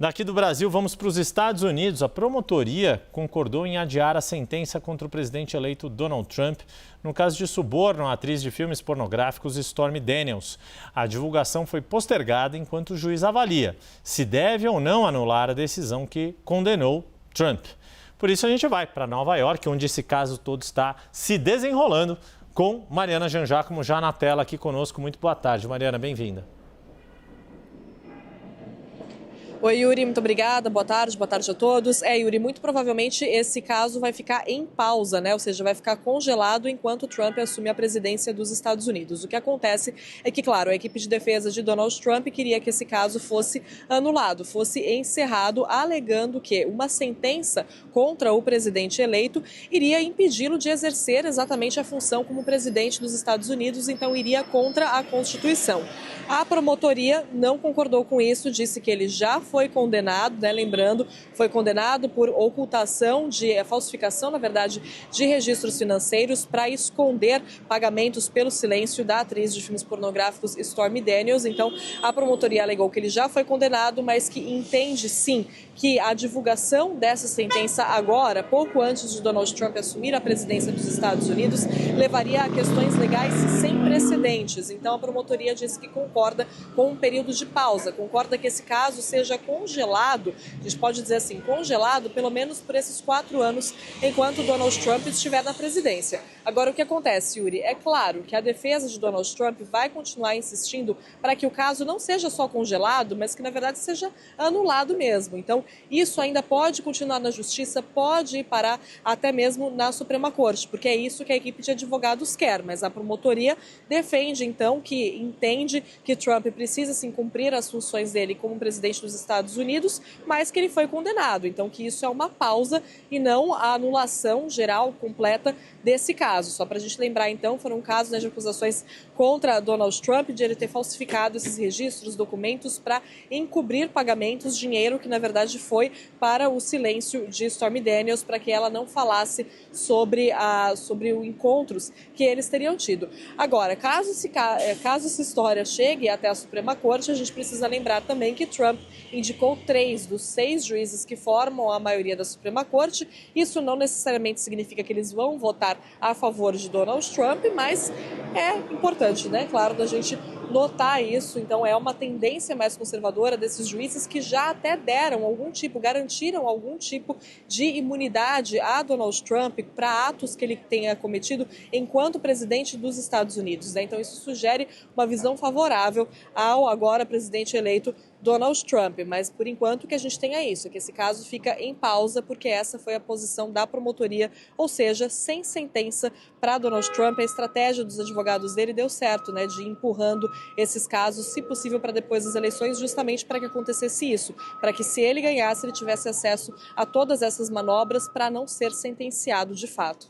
Daqui do Brasil, vamos para os Estados Unidos. A promotoria concordou em adiar a sentença contra o presidente eleito Donald Trump no caso de suborno à atriz de filmes pornográficos Stormy Daniels. A divulgação foi postergada enquanto o juiz avalia se deve ou não anular a decisão que condenou Trump. Por isso a gente vai para Nova York, onde esse caso todo está se desenrolando, com Mariana Jangiacomo já na tela aqui conosco. Muito boa tarde, Mariana, bem-vinda. Oi, Yuri, muito obrigada. Boa tarde a todos. Yuri, muito provavelmente esse caso vai ficar em pausa, né? Ou seja, vai ficar congelado enquanto Trump assume a presidência dos Estados Unidos. O que acontece é que, claro, a equipe de defesa de Donald Trump queria que esse caso fosse anulado, fosse encerrado, alegando que uma sentença contra o presidente eleito iria impedi-lo de exercer exatamente a função como presidente dos Estados Unidos, então iria contra a Constituição. A promotoria não concordou com isso, disse que ele já foi condenado, né? Lembrando, foi condenado por ocultação falsificação, na verdade, de registros financeiros para esconder pagamentos pelo silêncio da atriz de filmes pornográficos Stormy Daniels. Então, a promotoria alegou que ele já foi condenado, mas que entende sim que a divulgação dessa sentença agora, pouco antes de Donald Trump assumir a presidência dos Estados Unidos, levaria a questões legais sem precedentes. Então, a promotoria disse que concorda com um período de pausa, concorda que esse caso seja congelado, a gente pode dizer assim, congelado pelo menos por esses 4 anos, enquanto Donald Trump estiver na presidência. Agora, o que acontece, Yuri? É claro que a defesa de Donald Trump vai continuar insistindo para que o caso não seja só congelado, mas que, na verdade, seja anulado mesmo. Então, isso ainda pode continuar na Justiça, pode ir parar até mesmo na Suprema Corte, porque é isso que a equipe de advogados quer, mas a promotoria defende, então, que entende que Trump precisa, sim, cumprir as funções dele como presidente dos Estados Unidos, mas que ele foi condenado. Então, que isso é uma pausa e não a anulação geral, completa desse caso. Só para a gente lembrar, então, foram casos, né, de acusações contra Donald Trump de ele ter falsificado esses registros, documentos para encobrir pagamentos, dinheiro que, na verdade, foi para o silêncio de Stormy Daniels, para que ela não falasse sobre os encontros que eles teriam tido. Agora, caso essa história chegue até a Suprema Corte, a gente precisa lembrar também que Trump indicou 3 dos 6 juízes que formam a maioria da Suprema Corte. Isso não necessariamente significa que eles vão votar a favor de Donald Trump, mas é importante, né? Claro, da gente notar isso. Então, é uma tendência mais conservadora desses juízes que já até garantiram algum tipo de imunidade a Donald Trump para atos que ele tenha cometido enquanto presidente dos Estados Unidos, né? Então, isso sugere uma visão favorável ao agora presidente eleito Donald Trump, mas por enquanto o que a gente tem é isso, que esse caso fica em pausa porque essa foi a posição da promotoria, ou seja, sem sentença para Donald Trump. A estratégia dos advogados dele deu certo, né, de ir empurrando esses casos, se possível, para depois das eleições, justamente para que acontecesse isso, para que se ele ganhasse, ele tivesse acesso a todas essas manobras para não ser sentenciado de fato.